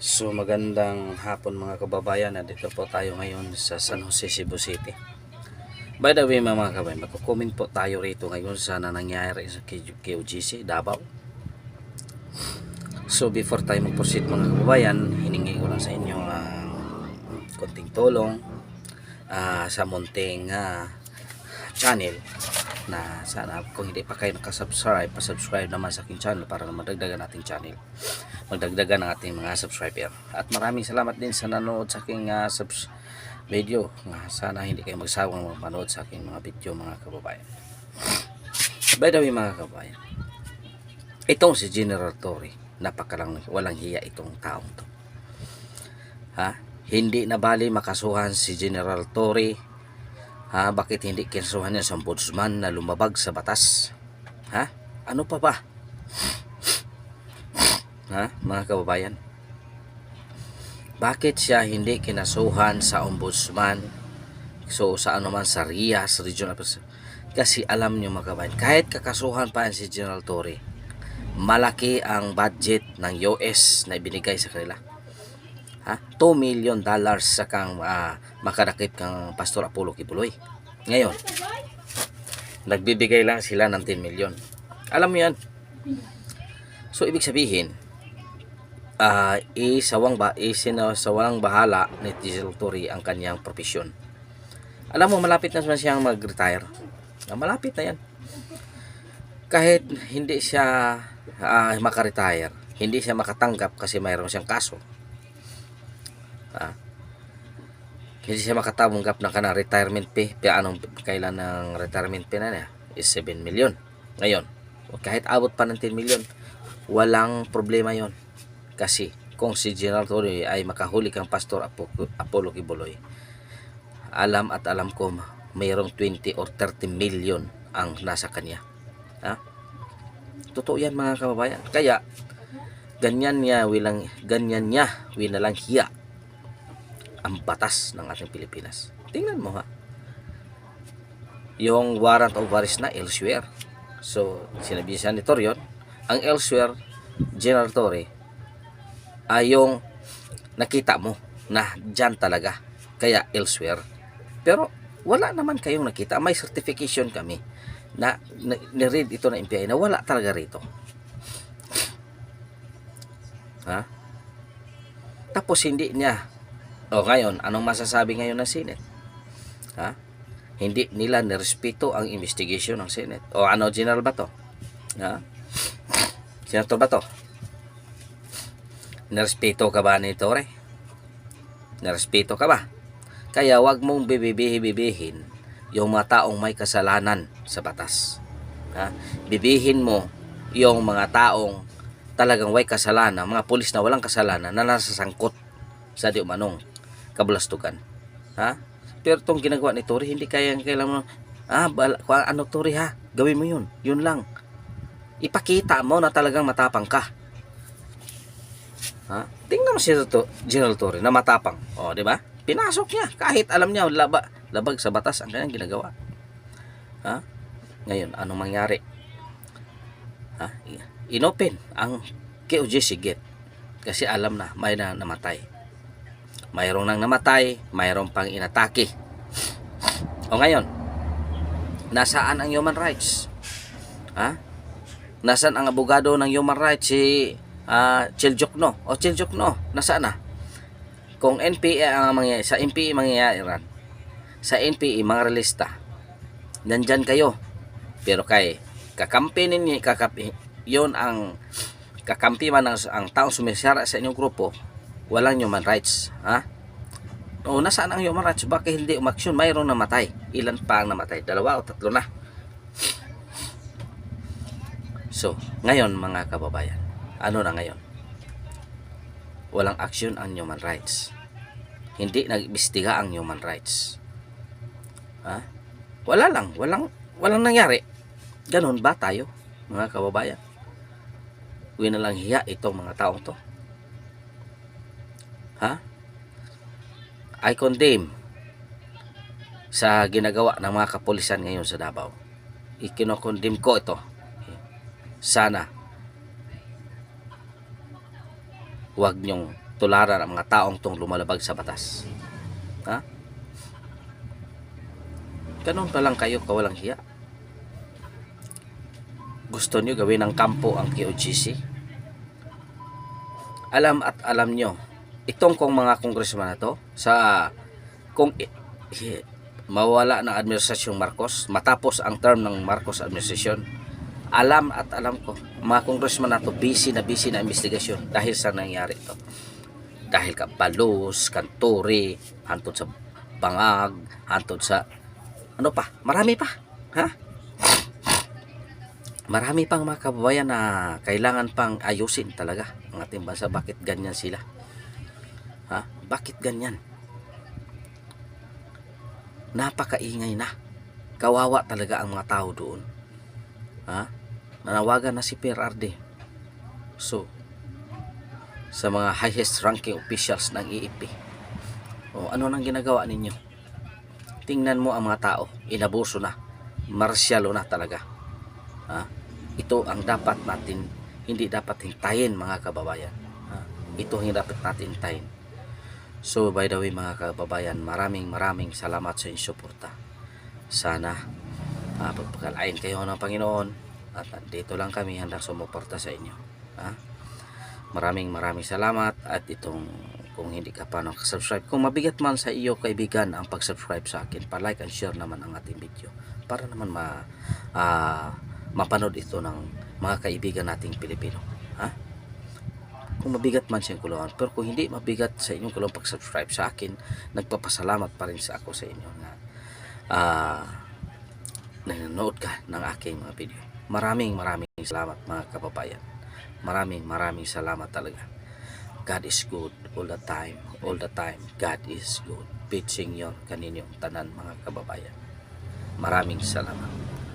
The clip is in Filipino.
So magandang hapon mga kababayan, dito po tayo ngayon sa San Jose, Cebu City. By the way mga kababayan, magko-comment po tayo rito ngayon sa nangyayari sa KOGC Davao. So before tayo mag-proceed mga kababayan, hiningi ko lang sa inyo konting tulong sa munting channel na sana kung hindi pa kayo nakasubscribe, pa-subscribe naman sa aking channel para na madagdagan ating channel, magdagdagan ng ating mga subscriber. At maraming salamat din sa nanood sa aking video. Sana hindi kayo magsawang manood sa aking mga video mga kababayan. By the way mga kababayan, itong si General Torre, napakalang walang hiya itong taong to. Hindi na bali makasuhan si General Torre. Bakit hindi kinasuhan niya sa ombudsman na lumabag sa batas? Ano pa ba? Mga kababayan, bakit siya hindi kinasuhan sa ombudsman? So sa ano man, sa RIAS, Regional. Kasi alam niyo mga kababayan, kahit kakasuhan pa si General Torre, malaki ang budget ng US na ibinigay sa kanila. $2 million sa kang makadakip kang Pastor Apollo Kibuloy. Ngayon, nagbibigay lang sila ng 10 million. Alam mo yan? So ibig sabihin, isawang bahala ni General Torre ang kanyang profesyon. Alam mo, malapit na siyang mag-retire. Malapit na yan. Kahit hindi siya maka-retire, hindi siya makatanggap kasi mayroon siyang kaso. Hindi siya makatanggap ng kanang retirement pay. Anong kailan ng retirement pay na niya is 7 million. Ngayon, kahit abot pa ng 10 million, walang problema yon. Kasi kung si General Torre ay makahuli kang Pastor Apollo Kibuloy, alam ko mayroong 20 or 30 million ang nasa kanya. Totoo yan mga kababayan. Kaya ganyan niya winalang hiya ang batas ng ating Pilipinas. Tingnan mo yung warrant of arrest na elsewhere. So sinabi siya ni Torion, ang elsewhere, General Torre, ay yung nakita mo na dyan talaga, kaya elsewhere. Pero wala naman kayong nakita. May certification kami na ni-read ito na NBI na wala talaga rito. Tapos hindi niya. Ngayon, anong masasabi ngayon ng Senate? Hindi nila nirespeto ang investigation ng Senate. Ano, General ba to? Senator ba to? Nirespeto ka ba ni Torre? Nirespeto ka ba? Kaya wag mong bibihin yung mga taong may kasalanan sa batas. Bibihin mo yung mga taong talagang may kasalanan, mga pulis na walang kasalanan na nasasangkot sa di umanong kabalastugan. Pero itong ginagawa ni Torre, hindi kailangan mo, ano Torre gawin mo yun. Yun lang. Ipakita mo na talagang matapang ka. Tingnan mo si General Torre na matapang. Di ba? Pinasok niya kahit alam niya labag sa batas ang kanyang ginagawa. Ngayon, anong mangyari? Inopen ang KOGC gate kasi alam na may na namatay. Mayroong nang namatay, mayroong pang inatake. Ngayon, nasaan ang human rights? Nasaan ang abogado ng human rights, si Chiljokno? Chiljokno, nasaan na? Kung NPA sa NPA mangyayari, sa NPA mga relista, nandyan kayo. Pero kakampi ninyo, yun ang kakampi man ang taong sumisara sa inyong grupo, walang human rights. Nasaan ang human rights? Bakit hindi umaksyon? Mayroong namatay. Ilan pa ang namatay? 2 o 3 na. So, ngayon mga kababayan, ano na ngayon? Walang aksyon ang human rights. Hindi nag-imbestiga ang human rights. Walang nangyari. Ganon ba tayo, mga kababayan? Winalang hiya itong mga taong to. I condemn sa ginagawa ng mga kapulisan ngayon sa Davao. Ikinokondem ko ito. Sana wag nyong tularan ang mga taong tong lumalabag sa batas. Ha? Ganun pa lang kayo kawalang hiya. Gusto nyo gawin ng kampo ang KOGC? Alam at alam nyo, itong kong mga congressman na to, kung mawala ng administrasyong Marcos, matapos ang term ng Marcos administration, alam at alam ko, mga congressman na to, busy na investigasyon dahil sa nangyari ito. Dahil ka Balos, Kanturi, hantod sa Bangag, hantod sa ano pa, marami pa, ha? Marami pang mga kababayan na kailangan pang ayusin talaga ang ating bansa. Bakit ganyan sila? Ha? Bakit ganyan? Napakaingay na. Kawawa talaga ang mga tao doon. Ha? Nanawagan na si PRRD. So, sa mga highest ranking officials ng EEP. O, ano nang ginagawa ninyo? Tingnan mo ang mga tao. Inabuso na. Marsyalo na talaga. Ha? Ito ang dapat natin, hindi dapat hintayin mga kababayan. Ha? Ito ang dapat natin hintayin. So by the way mga kababayan, maraming salamat sa inyong suporta. Sana pagpagalain kayo ng Panginoon at dito lang kami handa sumuporta sa inyo. Ha? Maraming salamat. At itong kung hindi ka pa nakasubscribe, kung mabigat man sa iyo kaibigan ang pag-subscribe sa akin, pa-like and share naman ang ating video para naman mapanood ito ng mga kaibigan nating Pilipino. Ha? Kung mabigat man sa kulungan, pero kung hindi mabigat sa inyong kulungan pag-subscribe sa akin, nagpapasalamat pa rin sa ako sa inyo na nanonood ka ng aking mga video. Maraming salamat mga kababayan. Maraming salamat talaga. God is good all the time. God is good. Pitching yon kaninyong tanan mga kababayan. Maraming salamat.